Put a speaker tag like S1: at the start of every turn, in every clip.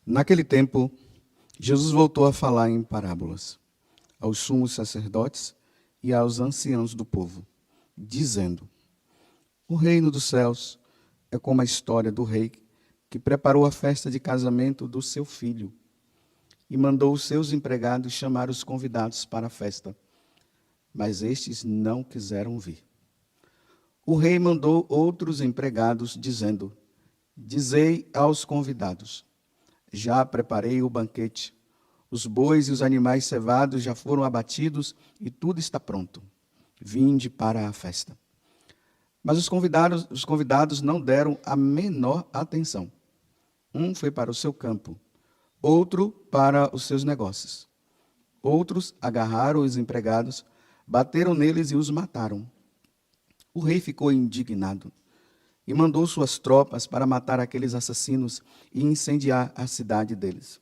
S1: Naquele tempo, Jesus voltou a falar em parábolas aos sumos sacerdotes e aos anciãos do povo, dizendo: O reino dos céus é como a história do rei que preparou a festa de casamento do seu filho e mandou os seus empregados chamar os convidados para a festa, mas estes não quiseram vir. O rei mandou outros empregados, dizendo: Dizei aos convidados: Já preparei o banquete, os bois e os animais cevados já foram abatidos e tudo está pronto. Vinde para a festa. Mas os convidados não deram a menor atenção. Um foi para o seu campo, outro para os seus negócios. Outros agarraram os empregados, bateram neles e os mataram. O rei ficou indignado e mandou suas tropas para matar aqueles assassinos e incendiar a cidade deles.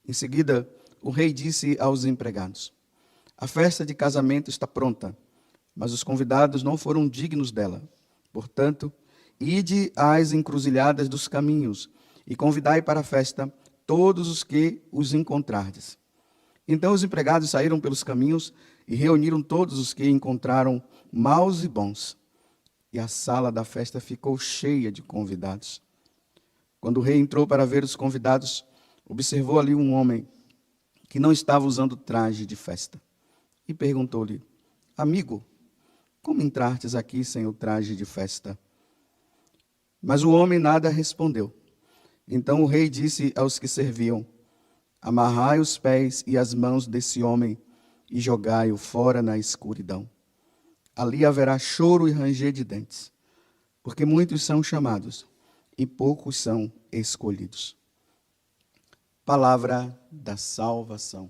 S1: Em seguida, o rei disse aos empregados: A festa de casamento está pronta, mas os convidados não foram dignos dela. Portanto, ide às encruzilhadas dos caminhos e convidai para a festa todos os que os encontrardes. Então os empregados saíram pelos caminhos e reuniram todos os que encontraram, maus e bons. E a sala da festa ficou cheia de convidados. Quando o rei entrou para ver os convidados, observou ali um homem que não estava usando traje de festa. E perguntou-lhe: Amigo, como entrastes aqui sem o traje de festa? Mas o homem nada respondeu. Então o rei disse aos que serviam: Amarrai os pés e as mãos desse homem e jogai-o fora na escuridão. Ali haverá choro e ranger de dentes, porque muitos são chamados e poucos são escolhidos. Palavra da salvação.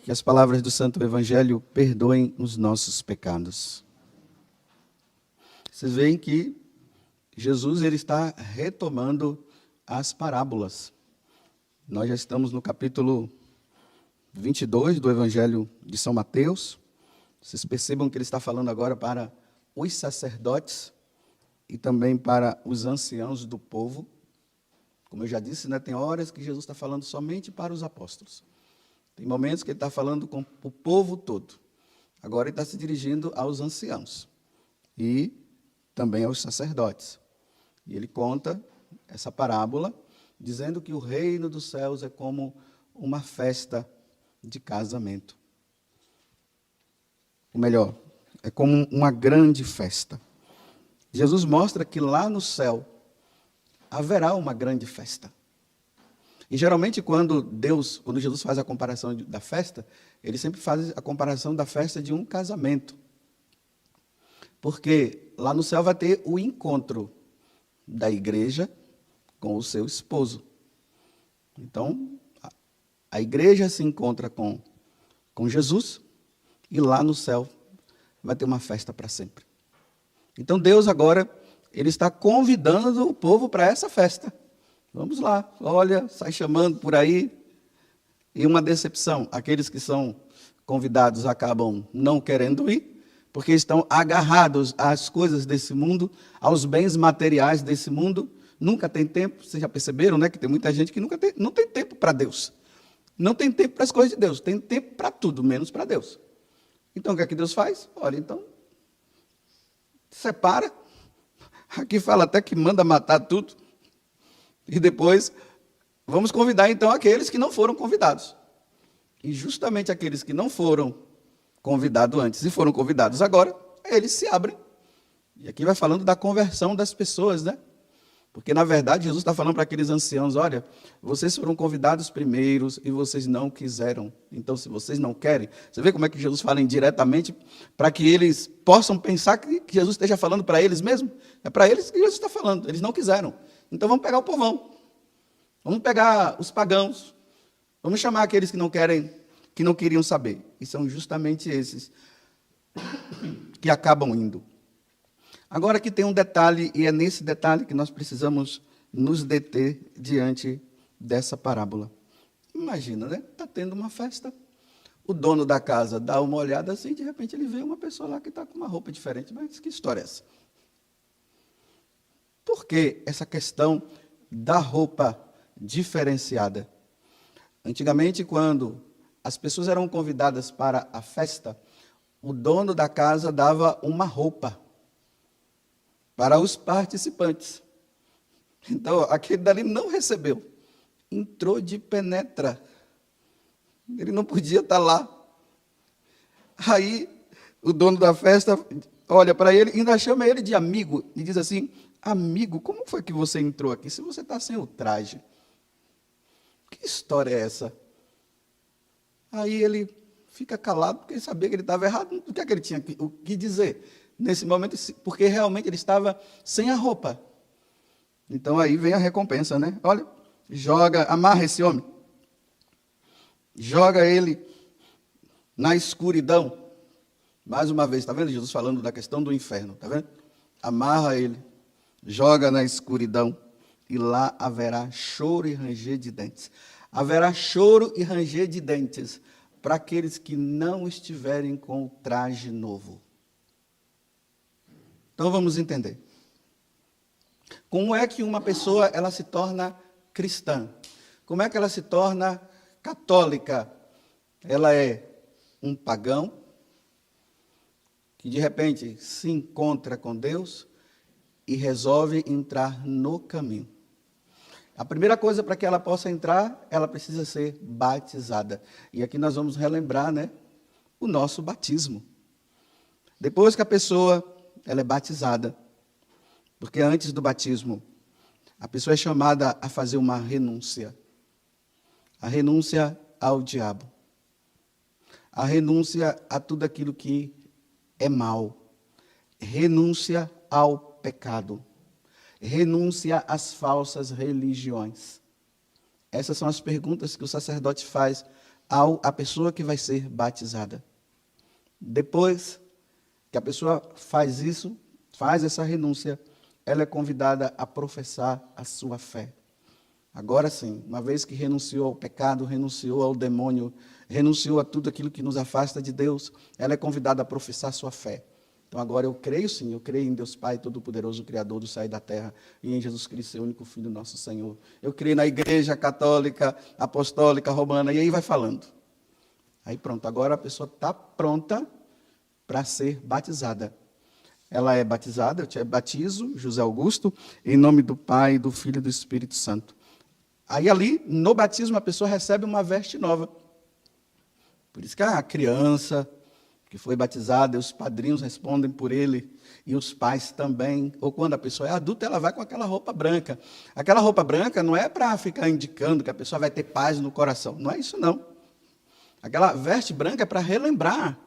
S1: Que as palavras do Santo Evangelho perdoem os nossos pecados. Vocês veem que Jesus ele está retomando as parábolas. Nós já estamos no capítulo 22 do Evangelho de São Mateus. Vocês percebam que ele está falando agora para os sacerdotes e também para os anciãos do povo. Como eu já disse, né, tem horas que Jesus está falando somente para os apóstolos. Tem momentos que ele está falando com o povo todo. Agora ele está se dirigindo aos anciãos e também aos sacerdotes. E ele conta essa parábola, dizendo que o reino dos céus é como uma festa de casamento. Ou melhor, é como uma grande festa. Jesus mostra que lá no céu haverá uma grande festa. E geralmente quando Jesus faz a comparação da festa, ele sempre faz a comparação da festa de um casamento. Porque lá no céu vai ter o encontro da igreja com o seu esposo. Então, a igreja se encontra com Jesus e lá no céu vai ter uma festa para sempre. Então, Deus agora, ele está convidando o povo para essa festa. Vamos lá, olha, sai chamando por aí. E uma decepção, aqueles que são convidados acabam não querendo ir, porque estão agarrados às coisas desse mundo, aos bens materiais desse mundo. Nunca tem tempo, vocês já perceberam, né? Que tem muita gente que não tem tempo para Deus. Não tem tempo para as coisas de Deus, tem tempo para tudo, menos para Deus. Então, o que é que Deus faz? Olha, então, separa. Aqui fala até que manda matar tudo. E depois, vamos convidar então aqueles que não foram convidados. E justamente aqueles que não foram convidados antes e foram convidados agora, eles se abrem. E aqui vai falando da conversão das pessoas, né? Porque, na verdade, Jesus está falando para aqueles anciãos: olha, vocês foram convidados primeiros e vocês não quiseram. Então, se vocês não querem, você vê como é que Jesus fala indiretamente para que eles possam pensar que Jesus esteja falando para eles mesmo? É para eles que Jesus está falando, eles não quiseram. Então, vamos pegar o povão, vamos pegar os pagãos, vamos chamar aqueles que não querem, que não queriam saber. E são justamente esses que acabam indo. Agora aqui tem um detalhe, e é nesse detalhe que nós precisamos nos deter diante dessa parábola. Imagina, né? Está tendo uma festa, o dono da casa dá uma olhada assim, de repente ele vê uma pessoa lá que está com uma roupa diferente. Mas que história é essa? Por que essa questão da roupa diferenciada? Antigamente, quando as pessoas eram convidadas para a festa, o dono da casa dava uma roupa para os participantes. Então, aquele dali não recebeu. Entrou de penetra. Ele não podia estar lá. Aí, o dono da festa olha para ele, ainda chama ele de amigo, e diz assim: amigo, como foi que você entrou aqui se você está sem o traje? Que história é essa? Aí ele fica calado, porque ele sabia que ele estava errado. O que é que ele tinha o que dizer nesse momento? Porque realmente ele estava sem a roupa. Então aí vem a recompensa, né? Olha, amarra esse homem. Joga ele na escuridão. Mais uma vez, está vendo Jesus falando da questão do inferno, está vendo? Amarra ele, joga na escuridão, e lá haverá choro e ranger de dentes. Haverá choro e ranger de dentes para aqueles que não estiverem com o traje novo. Então vamos entender. Como é que uma pessoa ela se torna cristã? Como é que ela se torna católica? Ela é um pagão que de repente se encontra com Deus e resolve entrar no caminho. A primeira coisa para que ela possa entrar, ela precisa ser batizada. E aqui nós vamos relembrar, né, o nosso batismo. Depois que a pessoa ela é batizada, porque antes do batismo, a pessoa é chamada a fazer uma renúncia. A renúncia ao diabo. A renúncia a tudo aquilo que é mal. Renúncia ao pecado. Renúncia às falsas religiões. Essas são as perguntas que o sacerdote faz à pessoa que vai ser batizada. Depois que a pessoa faz isso, faz essa renúncia, ela é convidada a professar a sua fé. Agora sim, uma vez que renunciou ao pecado, renunciou ao demônio, renunciou a tudo aquilo que nos afasta de Deus, ela é convidada a professar a sua fé. Então agora eu creio sim, eu creio em Deus Pai Todo-Poderoso, Criador do céu e da terra, e em Jesus Cristo, seu único Filho, nosso Senhor. Eu creio na Igreja Católica, Apostólica, Romana, e aí vai falando. Aí pronto, agora a pessoa está pronta para ser batizada. Ela é batizada, eu te batizo, José Augusto, em nome do Pai, do Filho e do Espírito Santo. Aí ali, no batismo, a pessoa recebe uma veste nova. Por isso que a criança que foi batizada, os padrinhos respondem por ele, e os pais também. Ou quando a pessoa é adulta, ela vai com aquela roupa branca. Aquela roupa branca não é para ficar indicando que a pessoa vai ter paz no coração. Não é isso, não. Aquela veste branca é para relembrar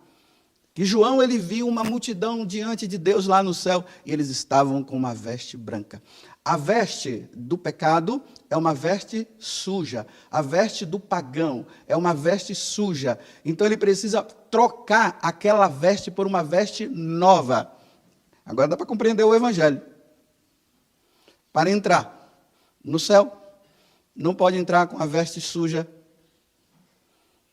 S1: que João ele viu uma multidão diante de Deus lá no céu, e eles estavam com uma veste branca. A veste do pecado é uma veste suja. A veste do pagão é uma veste suja. Então ele precisa trocar aquela veste por uma veste nova. Agora dá para compreender o evangelho. Para entrar no céu, não pode entrar com a veste suja.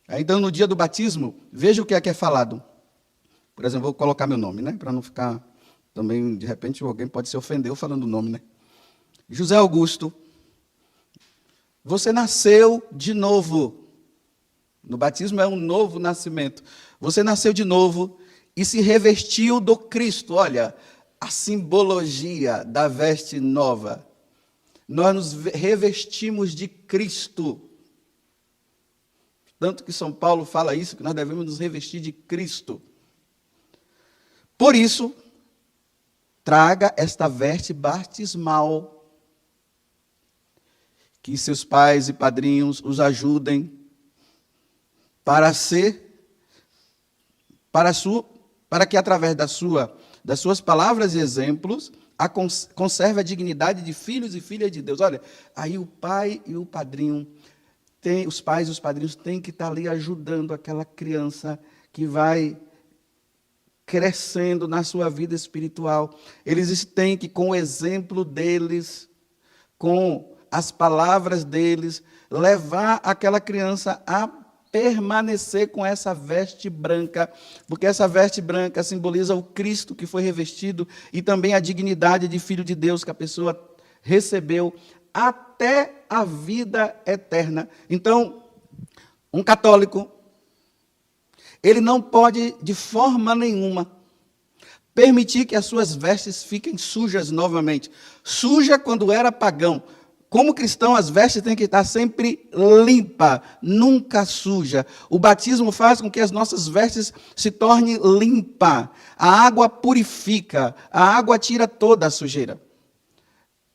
S1: Então no dia do batismo, veja o que é falado. Por exemplo, vou colocar meu nome, né? Para não ficar também, de repente, alguém pode se ofender falando o nome, né? José Augusto, você nasceu de novo. No batismo é um novo nascimento. Você nasceu de novo e se revestiu do Cristo. Olha, a simbologia da veste nova. Nós nos revestimos de Cristo. Tanto que São Paulo fala isso, que nós devemos nos revestir de Cristo. Por isso, traga esta veste batismal. Que seus pais e padrinhos os ajudem para que através das suas palavras e exemplos, conserve a dignidade de filhos e filhas de Deus. Olha, aí o pai e o padrinho, os pais e os padrinhos têm que estar ali ajudando aquela criança que vai crescendo na sua vida espiritual. Eles têm que, com o exemplo deles, com as palavras deles, levar aquela criança a permanecer com essa veste branca, porque essa veste branca simboliza o Cristo que foi revestido e também a dignidade de filho de Deus que a pessoa recebeu até a vida eterna. Então, um católico, ele não pode, de forma nenhuma, permitir que as suas vestes fiquem sujas novamente. Suja quando era pagão. Como cristão, as vestes têm que estar sempre limpa, nunca suja. O batismo faz com que as nossas vestes se tornem limpa. A água purifica, a água tira toda a sujeira.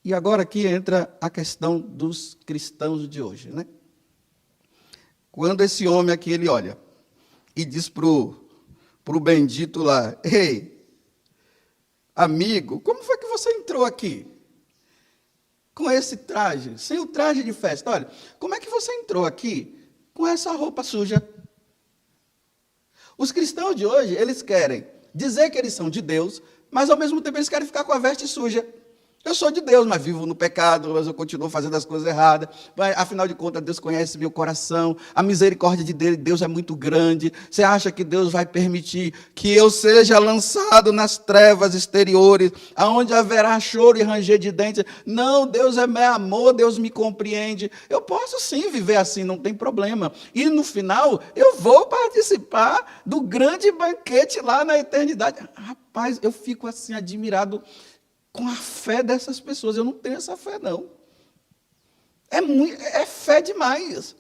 S1: E agora aqui entra a questão dos cristãos de hoje, né? Quando esse homem aqui, ele olha e diz pro bendito lá: ei, amigo, como foi que você entrou aqui? Com esse traje, sem o traje de festa. Olha, como é que você entrou aqui com essa roupa suja? Os cristãos de hoje, eles querem dizer que eles são de Deus, mas ao mesmo tempo eles querem ficar com a veste suja. Eu sou de Deus, mas vivo no pecado, mas eu continuo fazendo as coisas erradas. Mas, afinal de contas, Deus conhece meu coração. A misericórdia de Deus é muito grande. Você acha que Deus vai permitir que eu seja lançado nas trevas exteriores, aonde haverá choro e ranger de dentes? Não, Deus é meu amor, Deus me compreende. Eu posso sim viver assim, não tem problema. E no final, eu vou participar do grande banquete lá na eternidade. Rapaz, eu fico assim admirado com a fé dessas pessoas. Eu não tenho essa fé, não. É fé demais.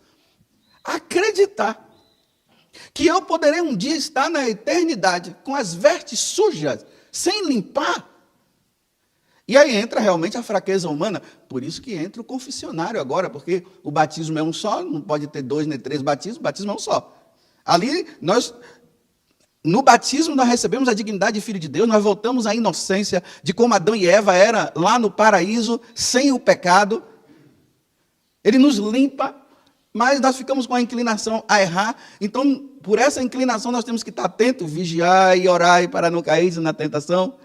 S1: Acreditar que eu poderei um dia estar na eternidade com as vestes sujas, sem limpar. E aí entra realmente a fraqueza humana. Por isso que entra o confessionário agora, porque o batismo é um só, não pode ter 2 nem 3 batismos, o batismo é um só. Ali, no batismo, nós recebemos a dignidade de filho de Deus, nós voltamos à inocência de como Adão e Eva eram lá no paraíso, sem o pecado. Ele nos limpa, mas nós ficamos com a inclinação a errar. Então, por essa inclinação, nós temos que estar atentos, vigiar e orar para não cair na tentação.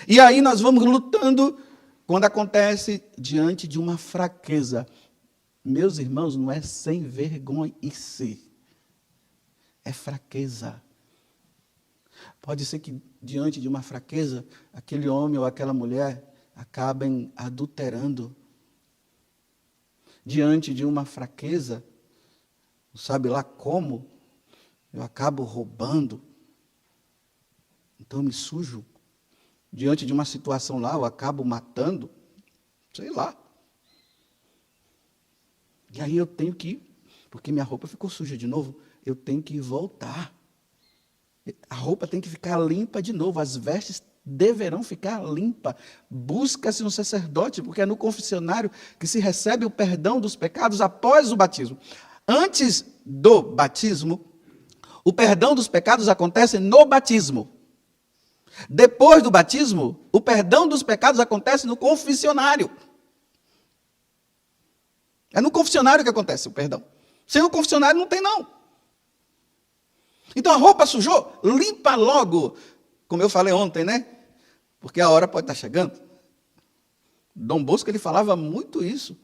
S1: E aí nós vamos lutando quando acontece diante de uma fraqueza. Meus irmãos, não é sem vergonhice, é fraqueza. Pode ser que, diante de uma fraqueza, aquele homem ou aquela mulher acabem adulterando. Diante de uma fraqueza, sabe lá como, eu acabo roubando. Então eu me sujo. Diante de uma situação lá, eu acabo matando. Sei lá. E aí eu tenho que ir, porque minha roupa ficou suja de novo, eu tenho que voltar. A roupa tem que ficar limpa de novo, as vestes deverão ficar limpas. Busca-se um sacerdote, porque é no confessionário que se recebe o perdão dos pecados após o batismo. Antes do batismo, o perdão dos pecados acontece no batismo. Depois do batismo, o perdão dos pecados acontece no confessionário. É no confessionário que acontece o perdão. Sem o confessionário não tem não. Então a roupa sujou, limpa logo. Como eu falei ontem, né? Porque a hora pode estar chegando. Dom Bosco, ele falava muito isso.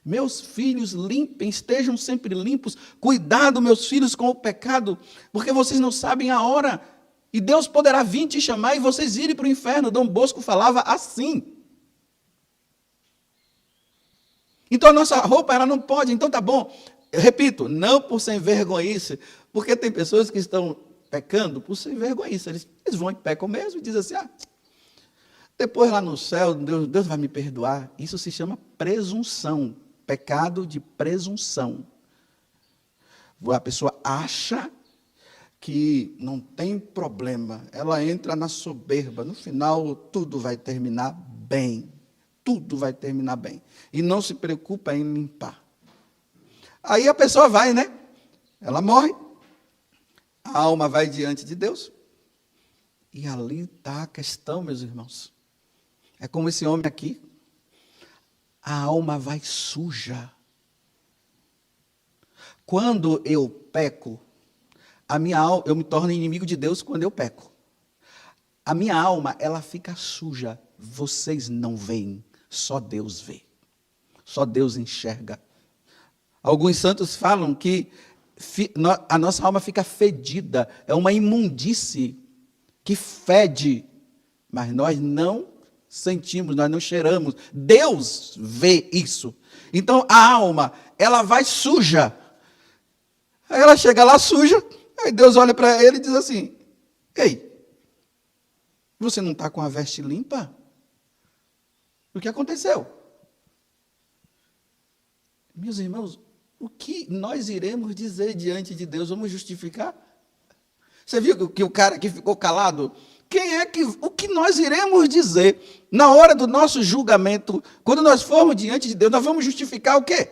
S1: Meus filhos, limpem, estejam sempre limpos. Cuidado, meus filhos, com o pecado, porque vocês não sabem a hora. E Deus poderá vir te chamar e vocês irem para o inferno. Dom Bosco falava assim. Então a nossa roupa, ela não pode. Então tá bom. Eu repito, não por sem vergonhice, porque tem pessoas que estão pecando por sem vergonhice. Eles vão e pecam mesmo e dizem assim, depois lá no céu, Deus vai me perdoar. Isso se chama presunção, pecado de presunção. A pessoa acha que não tem problema, ela entra na soberba, no final tudo vai terminar bem, tudo vai terminar bem. E não se preocupa em limpar. Aí a pessoa vai, né? Ela morre, a alma vai diante de Deus, e ali está a questão, meus irmãos. É como esse homem aqui, a alma vai suja. Quando eu peco, eu me torno inimigo de Deus quando eu peco. A minha alma, ela fica suja. Vocês não veem, só Deus vê. Só Deus enxerga. Alguns santos falam que a nossa alma fica fedida, é uma imundície que fede, mas nós não sentimos, nós não cheiramos. Deus vê isso. Então a alma, ela vai suja. Aí ela chega lá suja, aí Deus olha para ele e diz assim: ei, você não está com a veste limpa? O que aconteceu? Meus irmãos, o que nós iremos dizer diante de Deus? Vamos justificar? Você viu que o cara que ficou calado? O que nós iremos dizer na hora do nosso julgamento, quando nós formos diante de Deus? Nós vamos justificar o quê?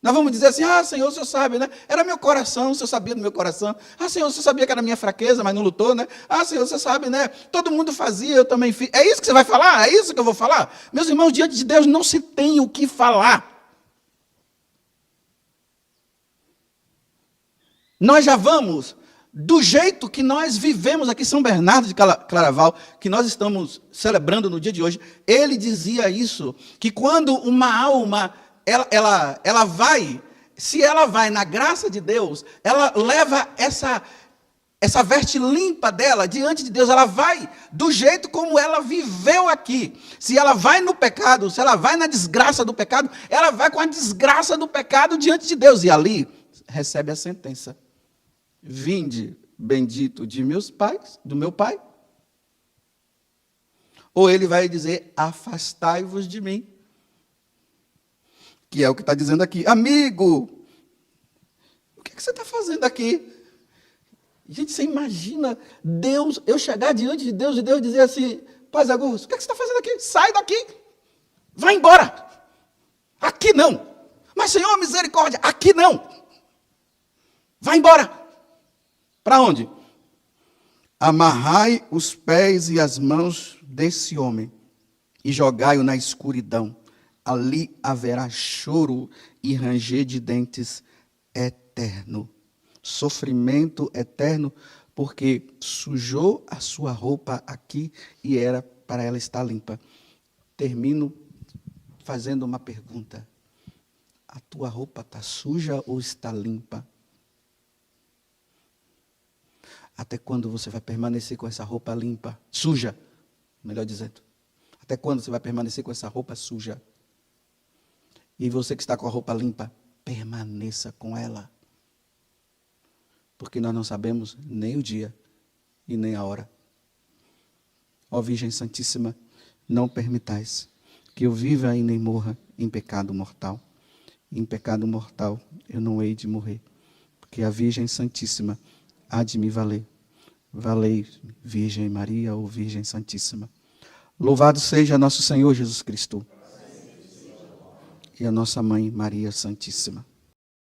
S1: Nós vamos dizer assim: ah, Senhor, o Senhor sabe, né? Era meu coração, o Senhor sabia do meu coração. Ah, Senhor, o Senhor sabia que era minha fraqueza, mas não lutou, né? Ah, Senhor, o Senhor sabe, né? Todo mundo fazia, eu também fiz. É isso que você vai falar? É isso que eu vou falar? Meus irmãos, diante de Deus não se tem o que falar. Nós já vamos, do jeito que nós vivemos aqui em São Bernardo de Claraval, que nós estamos celebrando no dia de hoje, ele dizia isso, que quando uma alma, ela vai, se ela vai na graça de Deus, ela leva essa veste limpa dela diante de Deus, ela vai do jeito como ela viveu aqui. Se ela vai no pecado, se ela vai na desgraça do pecado, ela vai com a desgraça do pecado diante de Deus, e ali recebe a sentença: vinde, bendito de meus pais, do meu pai. Ou ele vai dizer: afastai-vos de mim. Que é o que está dizendo aqui. Amigo, o que você está fazendo aqui? Gente, você imagina Deus, eu chegar diante de Deus e Deus dizer assim: Paz Augusto, o que você está fazendo aqui? Sai daqui, vai embora. Aqui não. Mas, Senhor, misericórdia, aqui não. Vai embora. Para onde? Amarrai os pés e as mãos desse homem e jogai-o na escuridão. Ali haverá choro e ranger de dentes eterno. Sofrimento eterno, porque sujou a sua roupa aqui e era para ela estar limpa. Termino fazendo uma pergunta: a tua roupa está suja ou está limpa? Até quando você vai permanecer com essa roupa limpa? Suja, melhor dizendo. Até quando você vai permanecer com essa roupa suja? E você que está com a roupa limpa, permaneça com ela. Porque nós não sabemos nem o dia e nem a hora. Ó Virgem Santíssima, não permitais que eu viva e nem morra em pecado mortal. Em pecado mortal eu não hei de morrer, porque a Virgem Santíssima há de me valer. Valei, Virgem Maria ou Virgem Santíssima. Louvado seja nosso Senhor Jesus Cristo e a nossa Mãe Maria Santíssima.